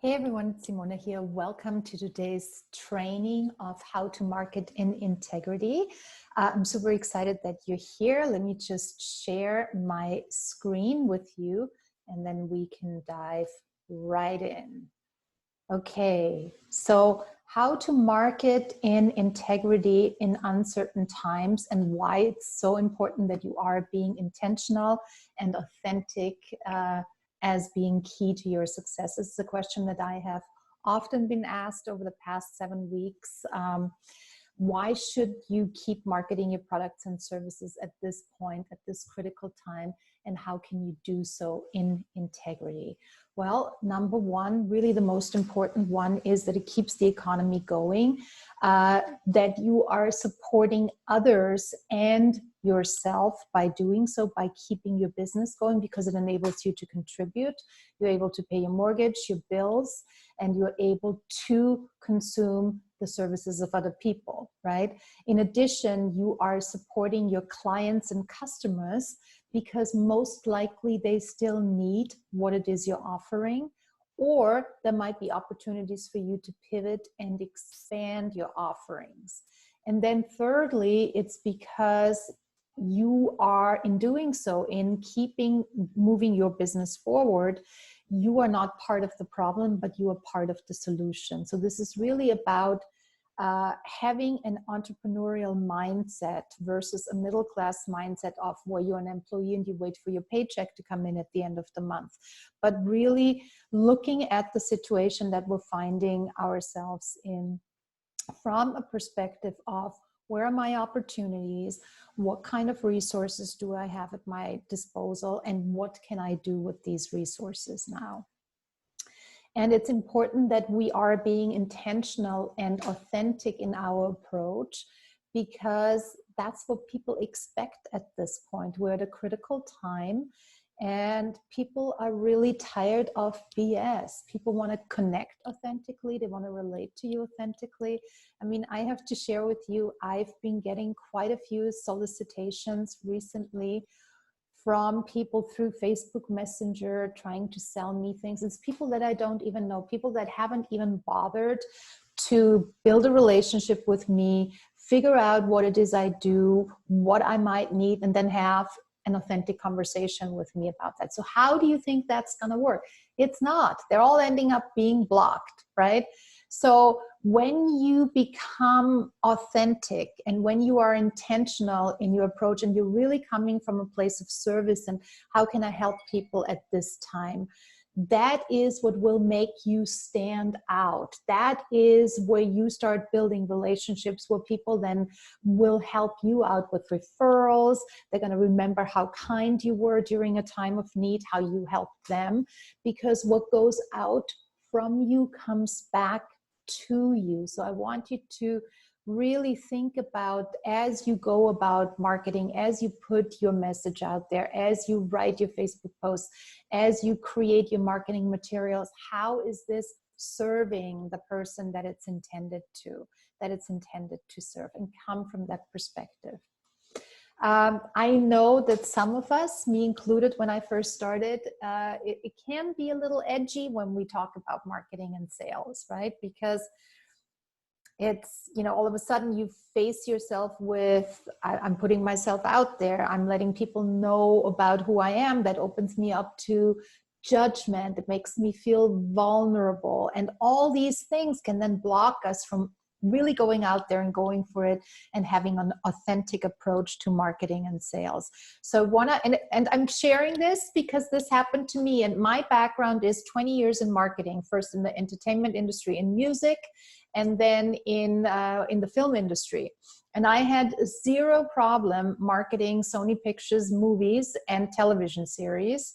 Hey everyone, it's Simona here. Welcome to today's training of how to market in integrity. I'm super excited that you're here. Let me just share my screen with you and then we can dive right in. Okay, so how to market in integrity in uncertain times and why it's so important that you are being intentional and authentic as being key to your success. This is a question that I have often been asked over the past 7 weeks. Why should you keep marketing your products and services at this point, at this critical time, and how can you do so in integrity? Well, number one, really the most important one is that it keeps the economy going, that you are supporting others and yourself by doing so, by keeping your business going, because it enables you to contribute. You're able to pay your mortgage, your bills, and you're able to consume the services of other people, right? In addition, you are supporting your clients and customers because most likely they still need what it is you're offering, or there might be opportunities for you to pivot and expand your offerings. And then thirdly, it's because you are, in doing so, in moving your business forward, you are not part of the problem, but you are part of the solution. So this is really about having an entrepreneurial mindset versus a middle-class mindset of where you're an employee and you wait for your paycheck to come in at the end of the month. But really looking at the situation that we're finding ourselves in from a perspective of where are my opportunities, what kind of resources do I have at my disposal, and what can I do with these resources now? And it's important that we are being intentional and authentic in our approach, because that's what people expect at this point. We're at a critical time and people are really tired of BS. People want to connect authentically. They want to relate to you authentically. I mean, I have to share with you, I've been getting quite a few solicitations recently from people through Facebook Messenger trying to sell me things. It's people that I don't even know, people that haven't even bothered to build a relationship with me, figure out what it is I do, what I might need, and then have an authentic conversation with me about that. So how do you think that's going to work? It's not. They're all ending up being blocked, right? So when you become authentic and when you are intentional in your approach and you're really coming from a place of service and how can I help people at this time, that is what will make you stand out. That is where you start building relationships where people then will help you out with referrals. They're going to remember how kind you were during a time of need, how you helped them, because what goes out from you comes back to you. So I want you to really think about, as you go about marketing, as you put your message out there, as you write your Facebook posts, as you create your marketing materials, how is this serving the person that it's intended to serve, and come from that perspective. I know that some of us, me included when I first started, it can be a little edgy when we talk about marketing and sales, right? Because it's, you know, all of a sudden you face yourself with, I'm putting myself out there. I'm letting people know about who I am. That opens me up to judgment. It makes me feel vulnerable. And all these things can then block us from really going out there and going for it and having an authentic approach to marketing and sales. So and I'm sharing this because this happened to me, and my background is 20 years in marketing, first in the entertainment industry in music, and then in the film industry. And I had zero problem marketing Sony Pictures movies and television series.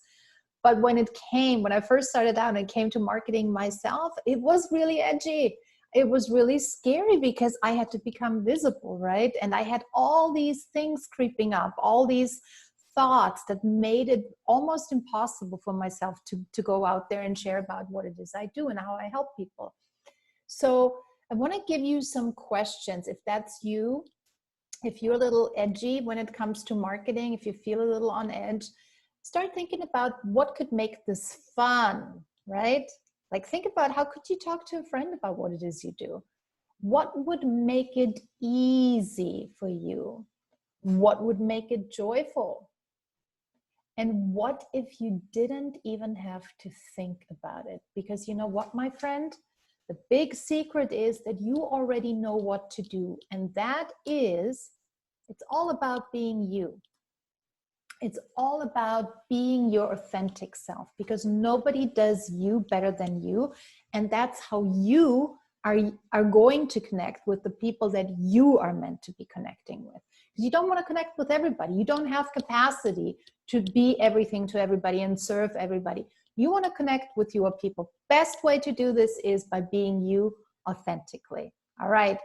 But when I first started out and it came to marketing myself, it was really edgy. It was really scary because I had to become visible, right? And I had all these things creeping up, all these thoughts that made it almost impossible for myself to go out there and share about what it is I do and how I help people. So I want to give you some questions. If that's you, if you're a little edgy when it comes to marketing, if you feel a little on edge, start thinking about what could make this fun, right? Like, think about, how could you talk to a friend about what it is you do? What would make it easy for you? What would make it joyful? And what if you didn't even have to think about it? Because you know what, my friend? The big secret is that you already know what to do. And that is, it's all about being you. It's all about being your authentic self, because nobody does you better than you. And that's how you are going to connect with the people that you are meant to be connecting with. Because you don't want to connect with everybody. You don't have capacity to be everything to everybody and serve everybody. You want to connect with your people. Best way to do this is by being you authentically. All right.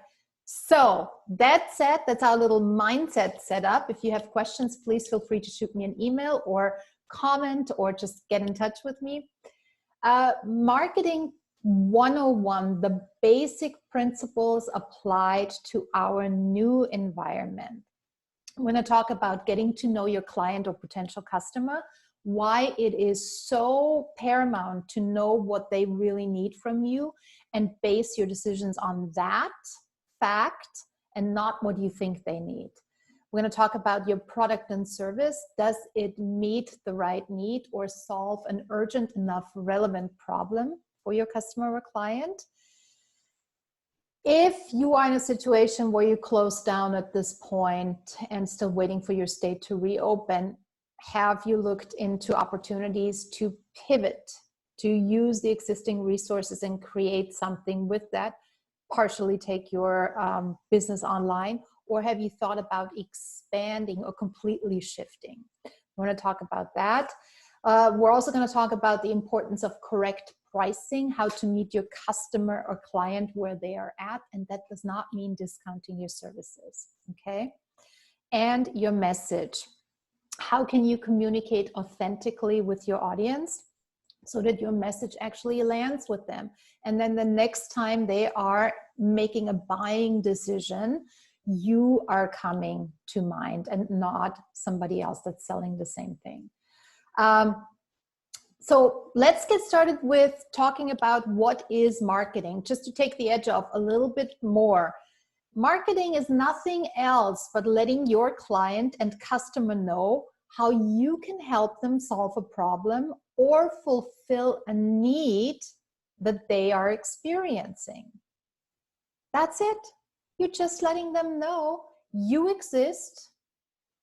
So that said, that's our little mindset set up. If you have questions, please feel free to shoot me an email or comment or just get in touch with me. Marketing 101, the basic principles applied to our new environment. I'm going to talk about getting to know your client or potential customer, why it is so paramount to know what they really need from you and base your decisions on that fact and not what you think they need. We're going to talk about your product and service. Does it meet the right need or solve an urgent enough relevant problem for your customer or client? If you are in a situation where you close down at this point and still waiting for your state to reopen, have you looked into opportunities to pivot, to use the existing resources and create something with that? Partially take your business online, or have you thought about expanding or completely shifting? We're going to talk about that. We're also going to talk about the importance of correct pricing, how to meet your customer or client where they are at, and that does not mean discounting your services, okay? And your message. How can you communicate authentically with your audience so that your message actually lands with them? And then the next time they are making a buying decision, you are coming to mind and not somebody else that's selling the same thing. So let's get started with talking about what is marketing, just to take the edge off a little bit more. Marketing is nothing else but letting your client and customer know how you can help them solve a problem or fulfill a need that they are experiencing. That's it. You're just letting them know you exist,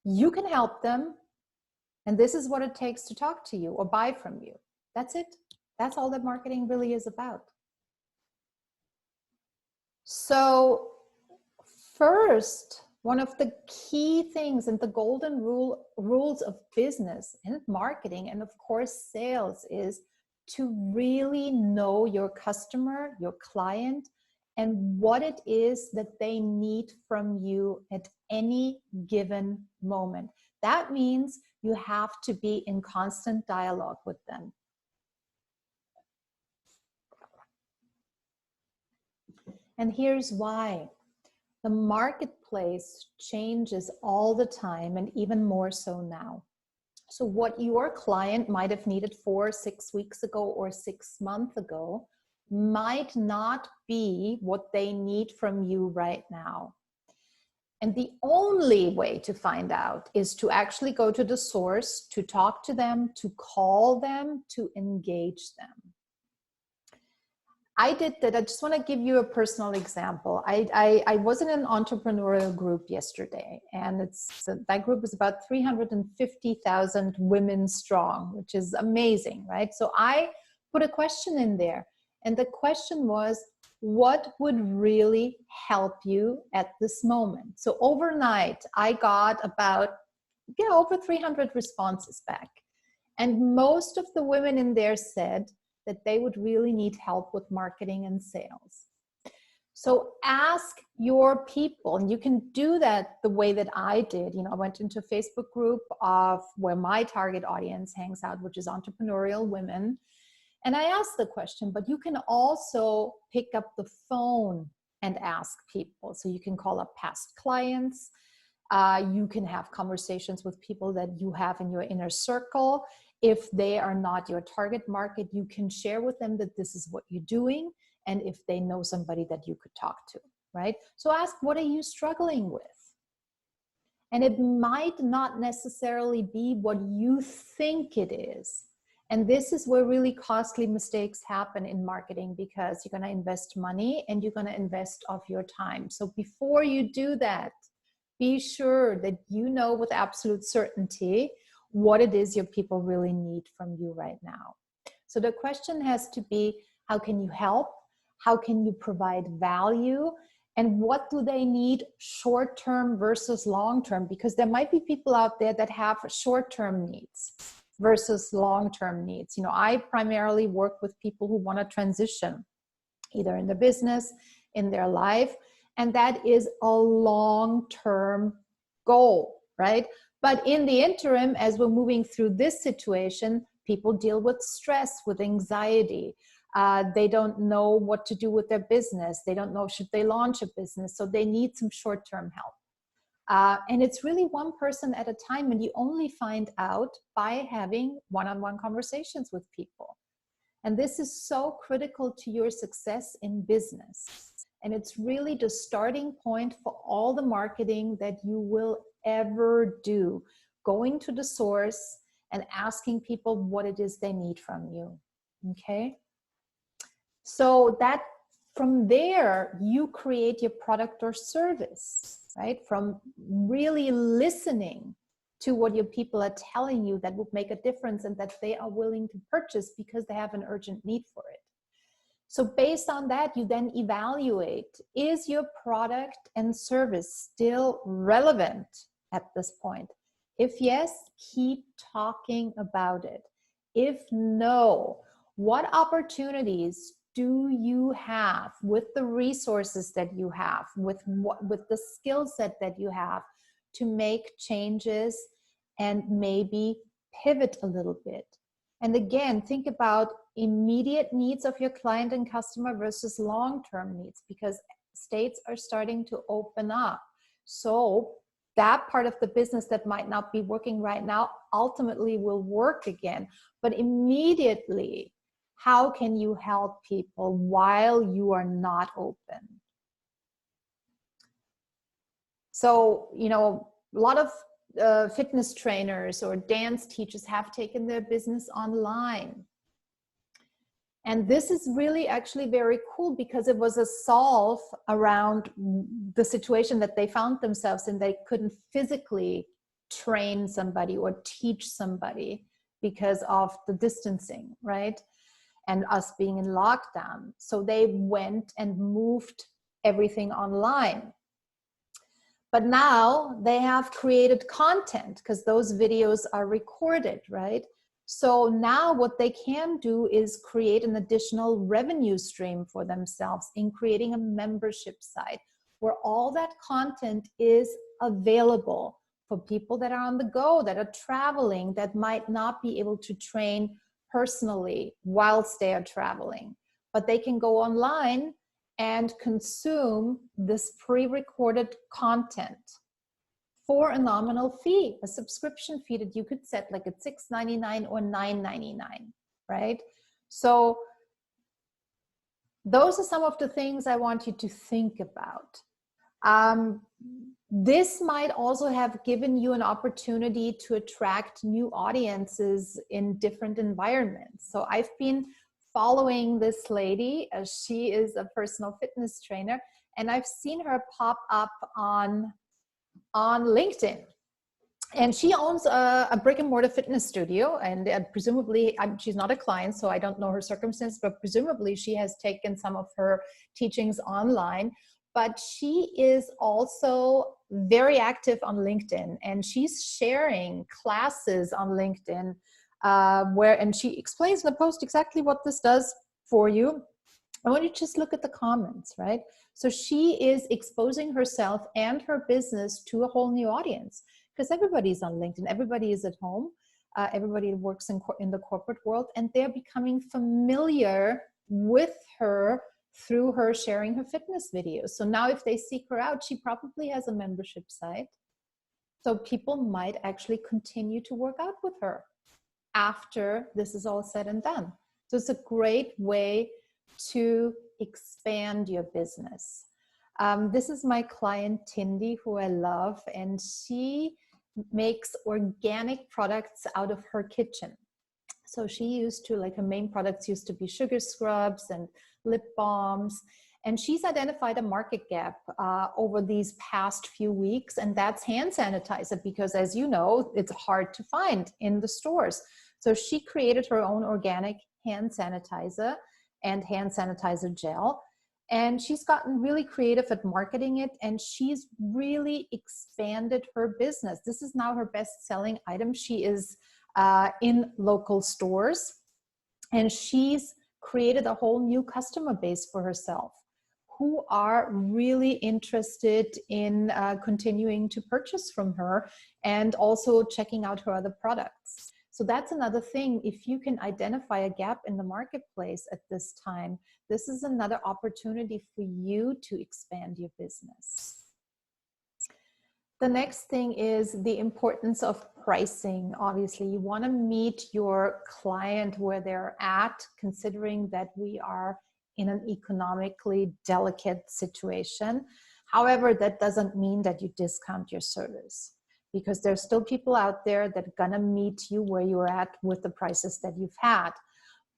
you can help them, and this is what it takes to talk to you or buy from you. That's it. That's all that marketing really is about. So first, one of the key things and the golden rules of business and marketing and of course sales is to really know your customer, your client, and what it is that they need from you at any given moment. That means you have to be in constant dialogue with them. And here's why. The marketplace changes all the time, and even more so now. So what your client might have needed 4 or 6 weeks ago or 6 months ago might not be what they need from you right now. And the only way to find out is to actually go to the source, to talk to them, to call them, to engage them. I did that. I just want to give you a personal example. I was in an entrepreneurial group yesterday, and that group is about 350,000 women strong, which is amazing, right? So I put a question in there, and the question was, what would really help you at this moment? So overnight, I got about over 300 responses back, and most of the women in there said that they would really need help with marketing and sales. So ask your people, and you can do that the way that I did. I went into a Facebook group of where my target audience hangs out, which is entrepreneurial women. And I asked the question, but you can also pick up the phone and ask people. So you can call up past clients. You can have conversations with people that you have in your inner circle. If they are not your target market, you can share with them that this is what you're doing, and if they know somebody that you could talk to, right? So ask, what are you struggling with? And it might not necessarily be what you think it is. And this is where really costly mistakes happen in marketing, because you're going to invest money and you're going to invest of your time. So before you do that, be sure that you know with absolute certainty what it is your people really need from you right now. So the question has to be, how can you help? How can you provide value? And what do they need short-term versus long-term? Because there might be people out there that have short-term needs versus long-term needs. You know, I primarily work with people who want to transition, either in their business, in their life, and that is a long-term goal, right? But in the interim, as we're moving through this situation, people deal with stress, with anxiety. They don't know what to do with their business. They don't know, should they launch a business? So they need some short-term help. And it's really one person at a time, and you only find out by having one-on-one conversations with people. And this is so critical to your success in business. And it's really the starting point for all the marketing that you will ever do. Going to the source and asking people what it is they need from you, okay? So that from there, you create your product or service, right? From really listening to what your people are telling you that would make a difference and that they are willing to purchase because they have an urgent need for it. So based on that, you then evaluate, is your product and service still relevant at this point? If yes, keep talking about it. If no, what opportunities do you have with the resources that you have, with the skill set that you have to make changes and maybe pivot a little bit? And again, think about immediate needs of your client and customer versus long-term needs, because states are starting to open up. So that part of the business that might not be working right now ultimately will work again. But immediately, how can you help people while you are not open? So, you know, a lot of fitness trainers or dance teachers have taken their business online. And this is really actually very cool, because it was a solve around the situation that they found themselves in. They couldn't physically train somebody or teach somebody because of the distancing, right? And us being in lockdown. So they went and moved everything online. But now they have created content, because those videos are recorded, right? So now what they can do is create an additional revenue stream for themselves in creating a membership site where all that content is available for people that are on the go, that are traveling, that might not be able to train personally whilst they are traveling. But they can go online and consume this pre-recorded content for a nominal fee, a subscription fee that you could set like at $6.99 or $9.99, right? So those are some of the things I want you to think about. This might also have given you an opportunity to attract new audiences in different environments. So I've been following this lady, as she is a personal fitness trainer, and I've seen her pop up on LinkedIn. And she owns a brick and mortar fitness studio, and presumably, she's not a client, so I don't know her circumstances, but presumably she has taken some of her teachings online. But she is also very active on LinkedIn, and she's sharing classes on LinkedIn and she explains in the post exactly what this does for you. I want you to just look at the comments, right? So she is exposing herself and her business to a whole new audience, because everybody's on LinkedIn, everybody is at home, everybody works in the corporate world, and they're becoming familiar with her through her sharing her fitness videos. So now if they seek her out, she probably has a membership site. So people might actually continue to work out with her. after this is all said and done. So it's a great way to expand your business. This is my client Tindy, who I love, and she makes organic products out of her kitchen. So she used to, like, her main products used to be sugar scrubs and lip balms. And she's identified a market gap over these past few weeks, and that's hand sanitizer, because as you know, it's hard to find in the stores. So she created her own organic hand sanitizer and hand sanitizer gel. And she's gotten really creative at marketing it, and she's really expanded her business. This is now her best-selling item. She is in local stores, and she's created a whole new customer base for herself who are really interested in continuing to purchase from her and also checking out her other products. So that's another thing. If you can identify a gap in the marketplace at this time, this is another opportunity for you to expand your business. The next thing is the importance of pricing. Obviously, you want to meet your client where they're at, considering that we are in an economically delicate situation. However, that doesn't mean that you discount your service, because there's still people out there that are gonna meet you where you're at with the prices that you've had.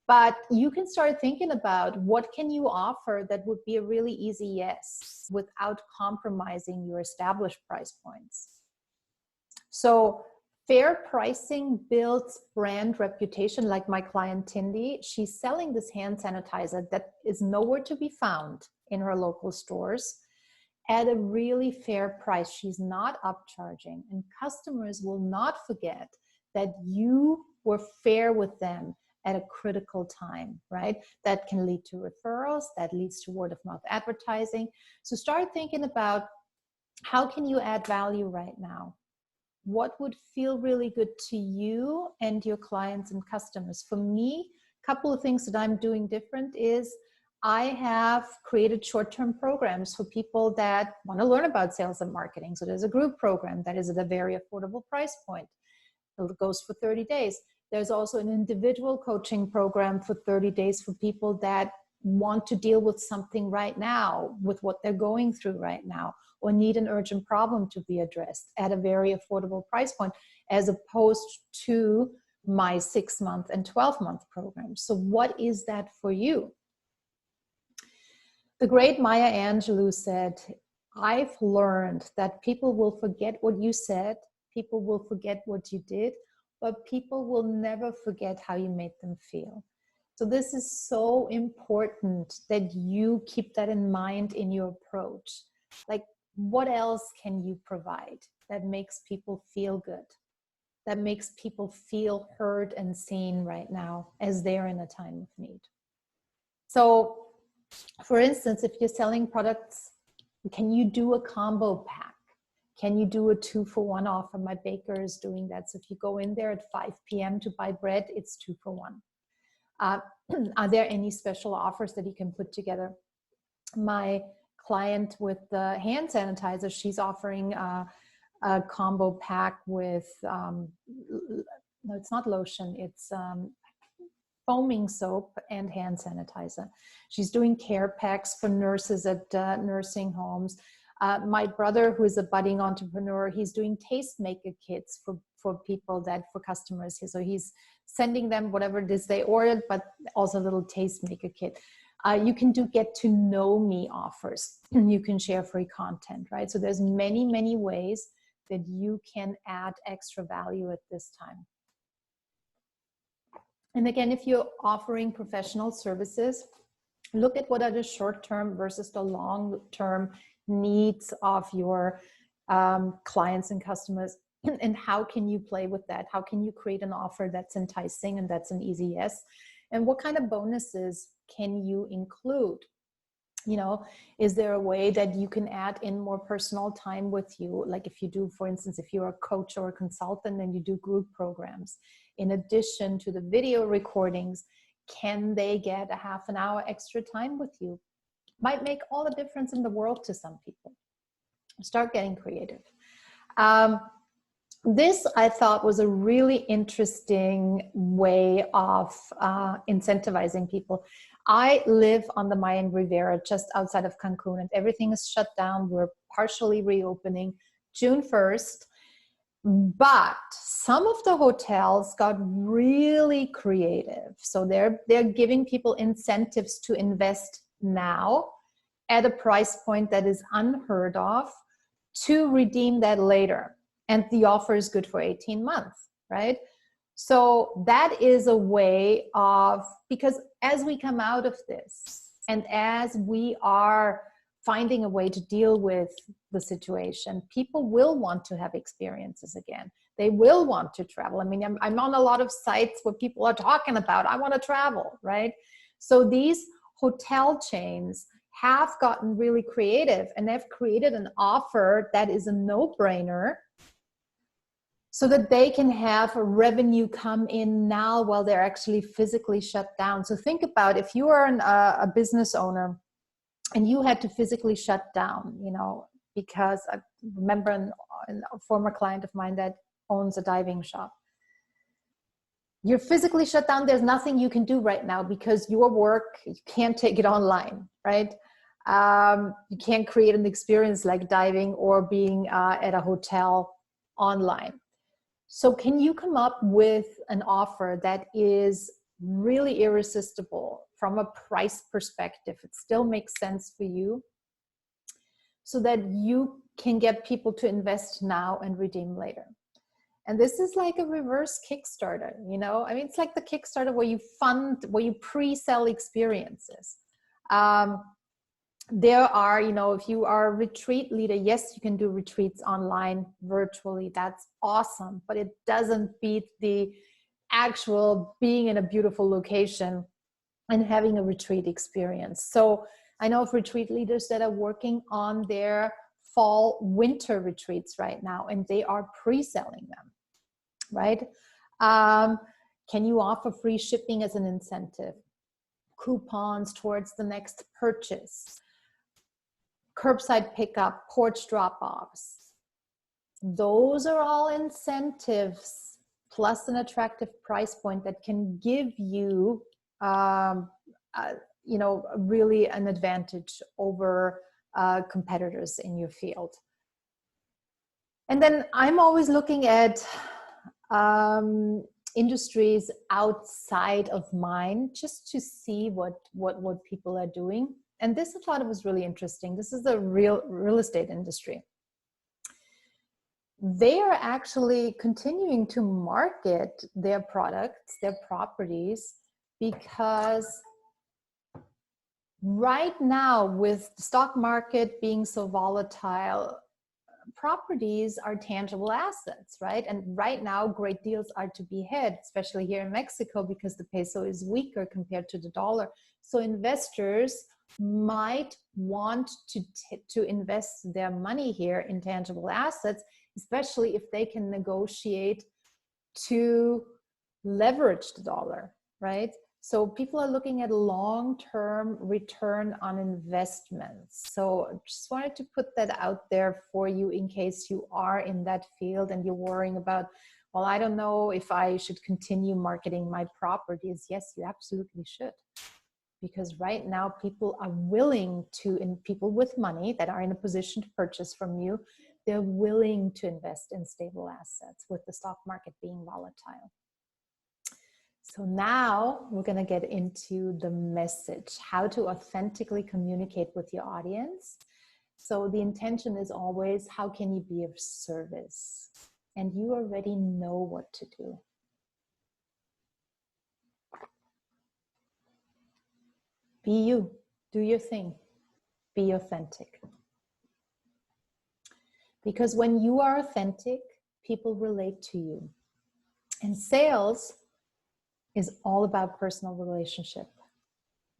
But you can start thinking about what can you offer that would be a really easy yes without compromising your established price points. So fair pricing builds brand reputation. Like my client Tindy, she's selling this hand sanitizer that is nowhere to be found in her local stores at a really fair price. She's not upcharging, and customers will not forget that you were fair with them at a critical time, right? That can lead to referrals, that leads to word of mouth advertising. So start thinking about, how can you add value right now? What would feel really good to you and your clients and customers? For me, a couple of things that I'm doing different is I have created short-term programs for people that want to learn about sales and marketing. So there's a group program that is at a very affordable price point. It goes for 30 days. There's also an individual coaching program for 30 days for people that want to deal with something right now, with what they're going through right now, or need an urgent problem to be addressed at a very affordable price point, as opposed to my 6-month and 12-month program. So what is that for you? The great Maya Angelou said, I've learned that people will forget what you said, people will forget what you did, but people will never forget how you made them feel. So this is so important that you keep that in mind in your approach. Like, what else can you provide that makes people feel good, that makes people feel heard and seen right now as they're in a time of need? So, for instance, if you're selling products, can you do a combo pack? Can you do a 2-for-1 offer? My baker is doing that. So if you go in there at 5 p.m. to buy bread, it's 2-for-1. Are there any special offers that you can put together? My client with the hand sanitizer, she's offering a combo pack with, no, it's not lotion, it's foaming soap and hand sanitizer. She's doing care packs for nurses at nursing homes. My brother, who is a budding entrepreneur, he's doing tastemaker kits for people for customers. So he's sending them whatever it is they ordered, but also a little tastemaker kit. You can do get to know me offers. You can share free content, right? So there's many, many ways that you can add extra value at this time. And again, if you're offering professional services, look at what are the short-term versus the long-term needs of your clients and customers, and how can you play with that? How can you create an offer that's enticing and that's an easy yes? And what kind of bonuses can you include? You know, is there a way that you can add in more personal time with you? Like if you do, for instance, if you're a coach or a consultant and you do group programs, in addition to the video recordings, can they get a half an hour extra time with you? Might make all the difference in the world to some people. Start getting creative. this I thought was a really interesting way of incentivizing people. I live on the Mayan Riviera just outside of Cancun, and everything is shut down. We're partially reopening June 1st. But some of the hotels got really creative. So they're giving people incentives to invest now at a price point that is unheard of to redeem that later. And the offer is good for 18 months, right? So that is a way of, because as we come out of this and as we are finding a way to deal with the situation, people will want to have experiences again. They will want to travel. I mean, I'm on a lot of sites where people are talking about, I want to travel, right? So these hotel chains have gotten really creative, and they've created an offer that is a no-brainer so that they can have a revenue come in now while they're actually physically shut down. So think about if you are a business owner and you had to physically shut down, you know, because I remember a former client of mine that owns a diving shop. You're physically shut down. There's nothing you can do right now because your work, you can't take it online, right? You can't create an experience like diving or being at a hotel online. So can you come up with an offer that is really irresistible from a price perspective? It still makes sense for you so that you can get people to invest now and redeem later. And this is like a reverse Kickstarter, you know? I mean, it's like the Kickstarter where you fund, where you pre-sell experiences. There are, you know, if you are a retreat leader, yes, you can do retreats online, virtually. That's awesome. But it doesn't beat the actual being in a beautiful location and having a retreat experience. So I know of retreat leaders that are working on their fall winter retreats right now, and they are pre-selling them, right? Can you offer free shipping as an incentive? Coupons towards the next purchase? Curbside pickup, porch drop-offs. Those are all incentives plus an attractive price point that can give you, you know, really an advantage over competitors in your field. And then I'm always looking at industries outside of mine just to see what people are doing. And this I thought was really interesting. This is the real estate industry. They are actually continuing to market their products, their properties, because right now with the stock market being so volatile, properties are tangible assets, right? And right now great deals are to be had, especially here in Mexico, because the peso is weaker compared to the dollar. So investors might want to invest their money here in tangible assets, especially if they can negotiate to leverage the dollar, right? So people are looking at long-term return on investments. So I just wanted to put that out there for you in case you are in that field and you're worrying about, well, I don't know if I should continue marketing my properties. Yes, you absolutely should. Because right now people are willing to, and people with money that are in a position to purchase from you, they're willing to invest in stable assets with the stock market being volatile. So now we're going to get into the message, how to authentically communicate with your audience. So the intention is always, how can you be of service? And you already know what to do. Be you, do your thing, be authentic. Because when you are authentic, people relate to you. And sales is all about personal relationship,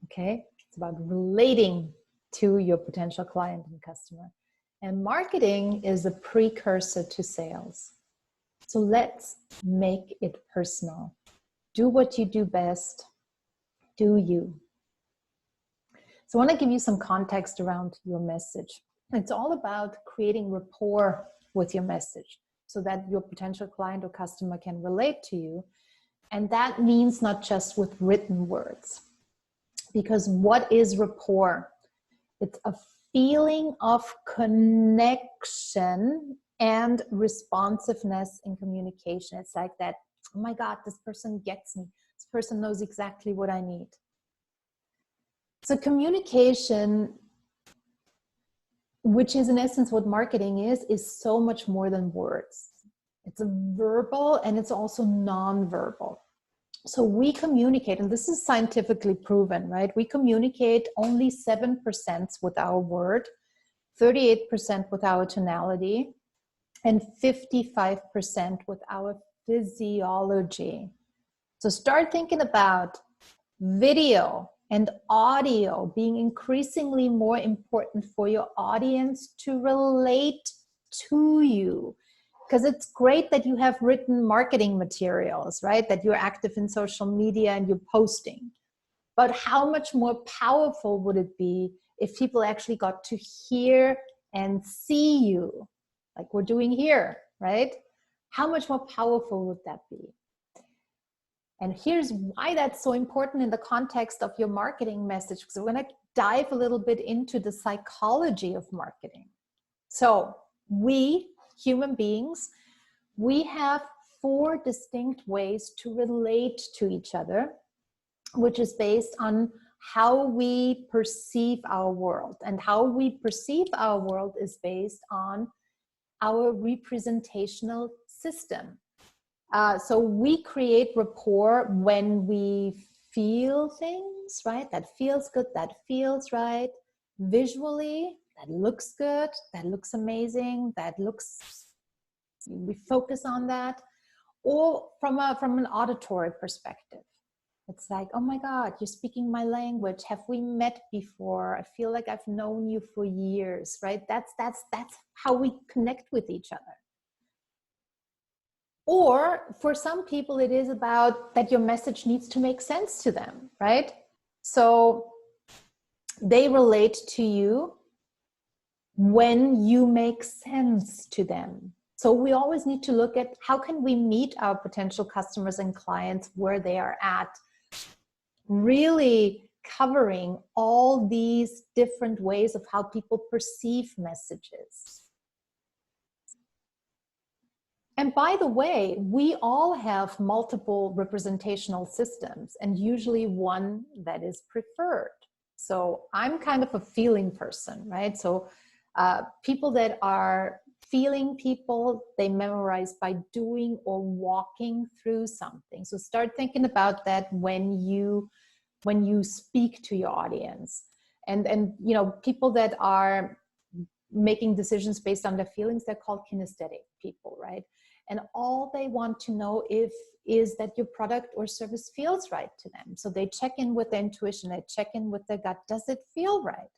okay? It's about relating to your potential client and customer. And marketing is a precursor to sales. So let's make it personal. Do what you do best. Do you. So I want to give you some context around your message. It's all about creating rapport with your message. so that your potential client or customer can relate to you. And that means not just with written words. Because what is rapport? It's a feeling of connection and responsiveness in communication. It's like that, oh my God, this person gets me. This person knows exactly what I need. So communication, which is in essence what marketing is so much more than words. It's a verbal and it's also non-verbal. So we communicate, and this is scientifically proven, right? We communicate only 7% with our word, 38% with our tonality, and 55% with our physiology. So start thinking about video and audio being increasingly more important for your audience to relate to you. Because it's great that you have written marketing materials, right? That you're active in social media and you're posting. But how much more powerful would it be if people actually got to hear and see you, like we're doing here, right? How much more powerful would that be? And here's why that's so important in the context of your marketing message, because we're going to dive a little bit into the psychology of marketing. So we, human beings, we have 4 distinct ways to relate to each other, which is based on how we perceive our world. And how we perceive our world is based on our representational system. So we create rapport when we feel things, right? That feels good, that feels right. Visually, that looks good, that looks amazing, that looks, we focus on that. Or from an auditory perspective. It's like, oh my God, you're speaking my language. Have we met before? I feel like I've known you for years, right? That's how we connect with each other. Or for some people, it is about that your message needs to make sense to them, right? So they relate to you when you make sense to them. So we always need to look at how can we meet our potential customers and clients where they are at, really covering all these different ways of how people perceive messages. And by the way, we all have multiple representational systems and usually one that is preferred. So I'm kind of a feeling person, right? So people that are feeling people, they memorize by doing or walking through something. So start thinking about that when you speak to your audience. And you know, people that are making decisions based on their feelings, they're called kinesthetic people, right? And all they want to know is that your product or service feels right to them. So they check in with their intuition, they check in with their gut. Does it feel right?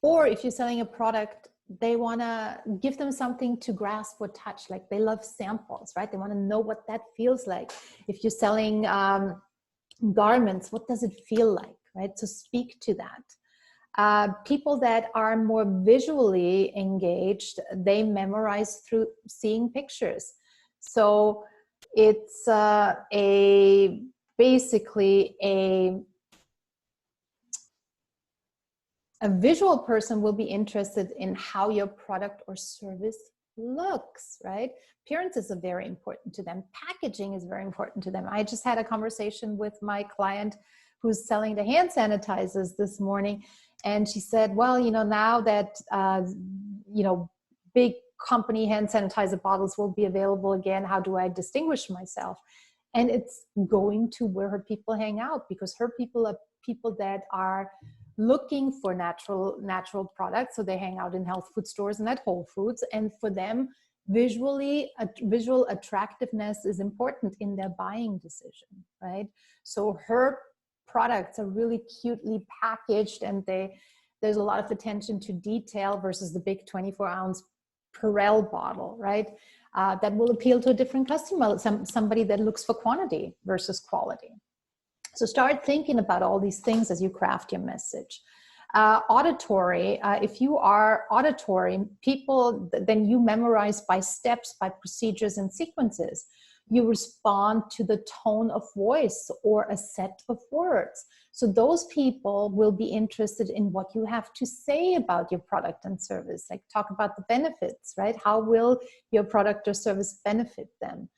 Or if you're selling a product, they want to give them something to grasp or touch. Like they love samples, right? They want to know what that feels like. If you're selling garments, what does it feel like, right? So speak to that. People that are more visually engaged, they memorize through seeing pictures. So it's basically a visual person will be interested in how your product or service looks, right? Appearances are very important to them. Packaging is very important to them. I just had a conversation with my client who's selling the hand sanitizers this morning. And she said, well, you know, now that, you know, big company hand sanitizer bottles will be available again, how do I distinguish myself? And it's going to where her people hang out, because her people are people that are looking for natural products. So they hang out in health food stores and at Whole Foods. And for them, visual attractiveness is important in their buying decision, right? So her products are really cutely packaged, and there's a lot of attention to detail versus the big 24-ounce Perel bottle, right? That will appeal to a different customer, somebody that looks for quantity versus quality. So start thinking about all these things as you craft your message. Auditory, if you are auditory, people, then you memorize by steps, by procedures and sequences. You respond to the tone of voice or a set of words. So those people will be interested in what you have to say about your product and service. Like talk about the benefits, right? How will your product or service benefit them?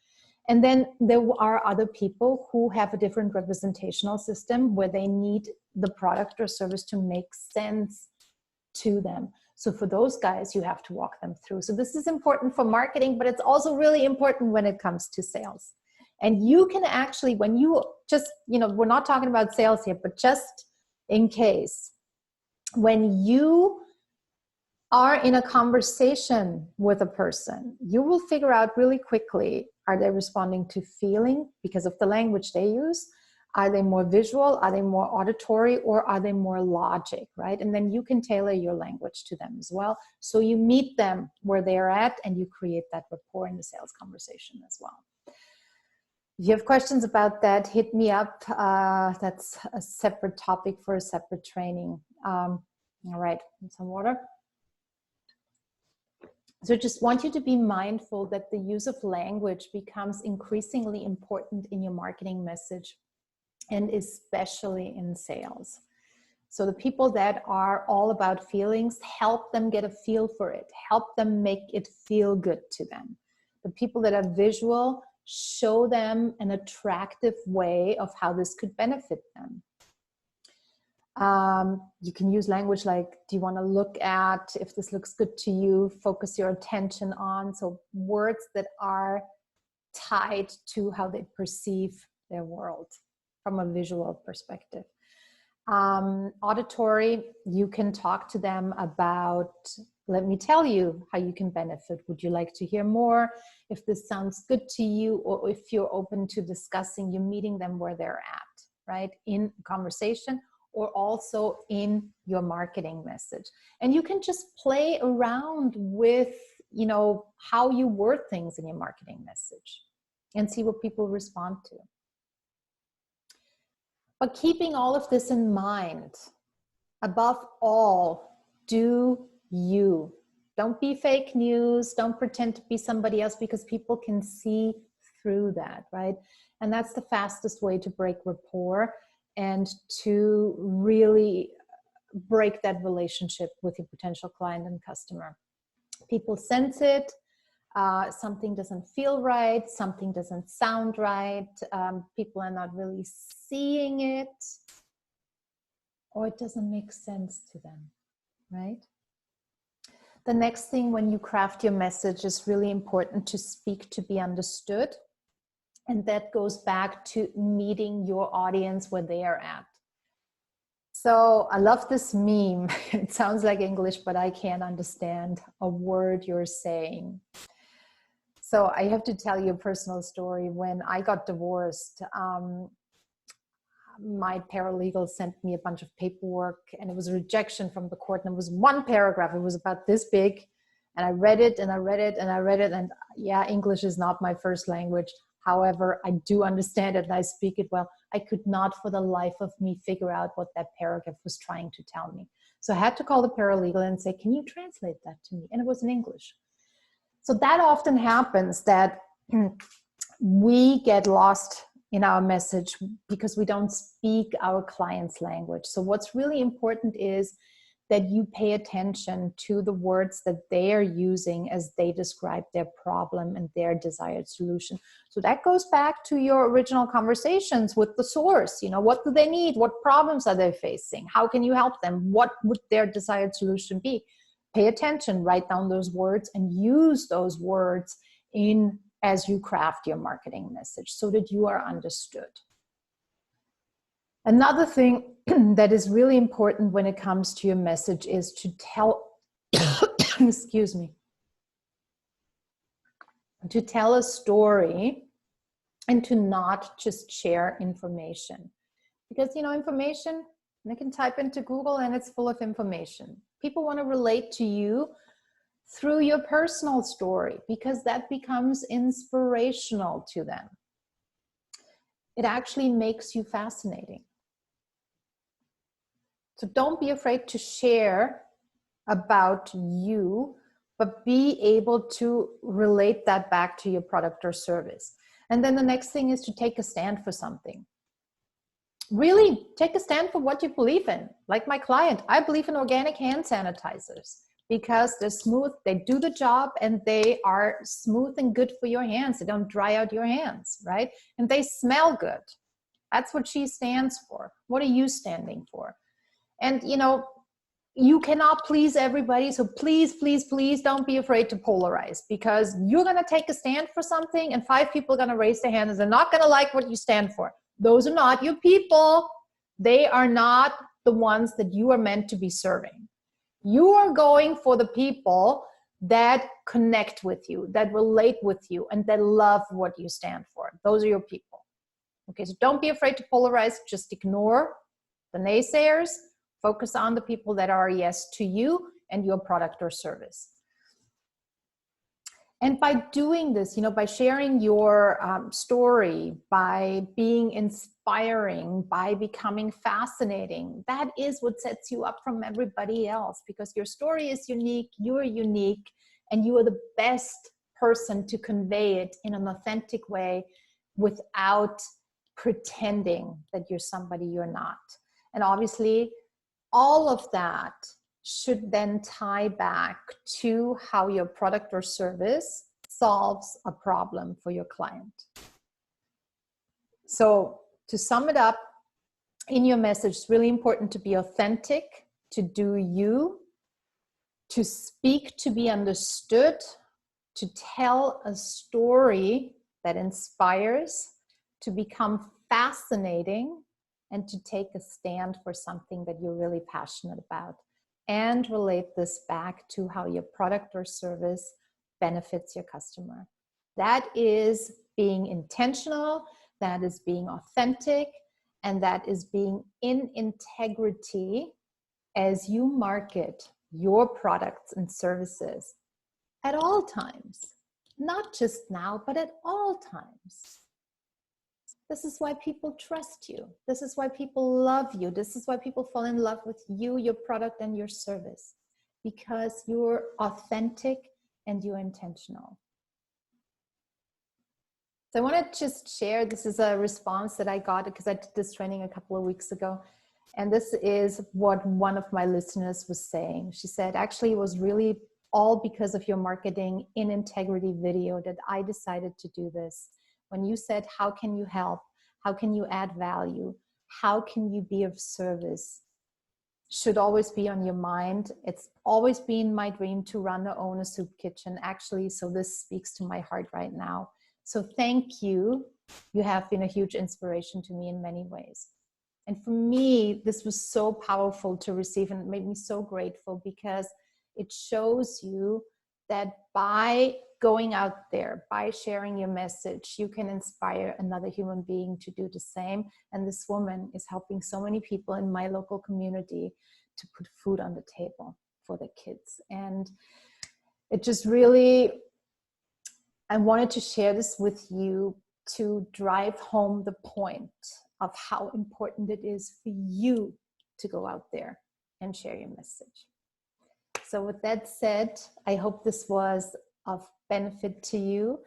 And then there are other people who have a different representational system where they need the product or service to make sense to them. So for those guys, you have to walk them through. So this is important for marketing, but it's also really important when it comes to sales. And you can actually, when you just, we're not talking about sales here, but just in case, when you are in a conversation with a person, you will figure out really quickly, are they responding to feeling because of the language they use? Are they more visual? Are they more auditory? Or are they more logic, right? And then you can tailor your language to them as well. So you meet them where they're at and you create that rapport in the sales conversation as well. If you have questions about that, hit me up. That's a separate topic for a separate training. All right, some water. So just want you to be mindful that the use of language becomes increasingly important in your marketing message, and especially in sales. So the people that are all about feelings, help them get a feel for it. Help them make it feel good to them. The people that are visual, show them an attractive way of how this could benefit them. You can use language like, do you want to look at, if this looks good to you, focus your attention on. So words that are tied to how they perceive their world from a visual perspective. Auditory, you can talk to them about, let me tell you how you can benefit. Would you like to hear more? If this sounds good to you, or if you're open to discussing, you're meeting them where they're at, right? In conversation, or also in your marketing message. And you can just play around with, how you word things in your marketing message and see what people respond to. But keeping all of this in mind, above all, do you. Don't be fake news. Don't pretend to be somebody else, because people can see through that, right? And that's the fastest way to break rapport and to really break that relationship with your potential client and customer. People sense it. Something doesn't feel right. Something doesn't sound right. People are not really seeing it, or it doesn't make sense to them, right? The next thing, when you craft your message, is really important to speak to be understood. And that goes back to meeting your audience where they are at. So I love this meme. It sounds like English, but I can't understand a word you're saying. So I have to tell you a personal story. When I got divorced, my paralegal sent me a bunch of paperwork, and it was a rejection from the court. And it was one paragraph. It was about this big. And I read it and I read it and I read it. And yeah, English is not my first language. However, I do understand it and I speak it well. I could not for the life of me figure out what that paragraph was trying to tell me. So I had to call the paralegal and say, can you translate that to me? And it was in English. So that often happens, that we get lost in our message because we don't speak our client's language. So what's really important is that you pay attention to the words that they are using as they describe their problem and their desired solution. So that goes back to your original conversations with the source. What do they need? What problems are they facing? How can you help them? What would their desired solution be? Pay attention, write down those words, and use those words as you craft your marketing message so that you are understood. Another thing that is really important when it comes to your message is to tell, excuse me, to tell a story and to not just share information. Because, information, they can type into Google and it's full of information. People want to relate to you through your personal story because that becomes inspirational to them. It actually makes you fascinating. So don't be afraid to share about you, but be able to relate that back to your product or service. And then the next thing is to take a stand for something. Really take a stand for what you believe in. Like my client, I believe in organic hand sanitizers because they're smooth, they do the job, and they are smooth and good for your hands. They don't dry out your hands, right? And they smell good. That's what she stands for. What are you standing for? And you know, you cannot please everybody. So please, please, please don't be afraid to polarize, because you're going to take a stand for something and 5 people are going to raise their hands and they're not going to like what you stand for. Those are not your people. They are not the ones that you are meant to be serving. You are going for the people that connect with you, that relate with you, and that love what you stand for. Those are your people. Okay, so don't be afraid to polarize. Just ignore the naysayers. Focus on the people that are yes to you and your product or service. And by doing this, you know, by sharing your story, by being inspiring, by becoming fascinating, that is what sets you up from everybody else, because your story is unique, you're unique, and you are the best person to convey it in an authentic way without pretending that you're somebody you're not. And obviously, all of that should then tie back to how your product or service solves a problem for your client. So to sum it up, in your message, it's really important to be authentic, to do you, to speak to be understood, to tell a story that inspires, to become fascinating, and to take a stand for something that you're really passionate about, and relate this back to how your product or service benefits your customer. That is being intentional, that is being authentic, and that is being in integrity as you market your products and services at all times, not just now, but at all times. This is why people trust you. This is why people love you. This is why people fall in love with you, your product, and your service, because you're authentic and you're intentional. So I want to just share, this is a response that I got because I did this training a couple of weeks ago. And this is what one of my listeners was saying. She said, actually, it was really all because of your marketing in integrity video that I decided to do this. When you said, how can you help? How can you add value? How can you be of service? Should always be on your mind. It's always been my dream to run or own a soup kitchen, actually. So this speaks to my heart right now. So thank you. You have been a huge inspiration to me in many ways. And for me, this was so powerful to receive, and it made me so grateful, because it shows you that by going out there, by sharing your message, you can inspire another human being to do the same. And this woman is helping so many people in my local community to put food on the table for their kids. And it just really, I wanted to share this with you to drive home the point of how important it is for you to go out there and share your message. So with that said, I hope this was of benefit to you.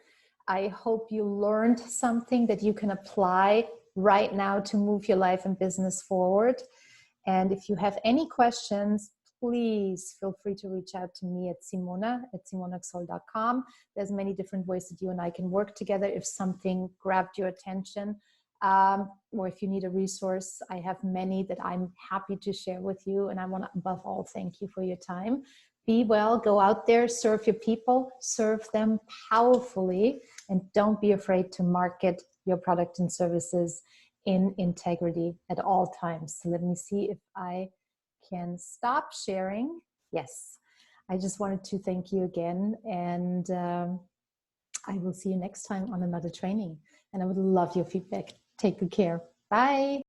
I hope you learned something that you can apply right now to move your life and business forward. And if you have any questions, please feel free to reach out to me at simona@simonaxol.com. There's many different ways that you and I can work together if something grabbed your attention, or if you need a resource. I have many that I'm happy to share with you. And I want to, above all, thank you for your time. Be well, go out there, serve your people, serve them powerfully, and don't be afraid to market your product and services in integrity at all times. So let me see if I can stop sharing. Yes, I just wanted to thank you again, and I will see you next time on another training. And I would love your feedback. Take good care. Bye.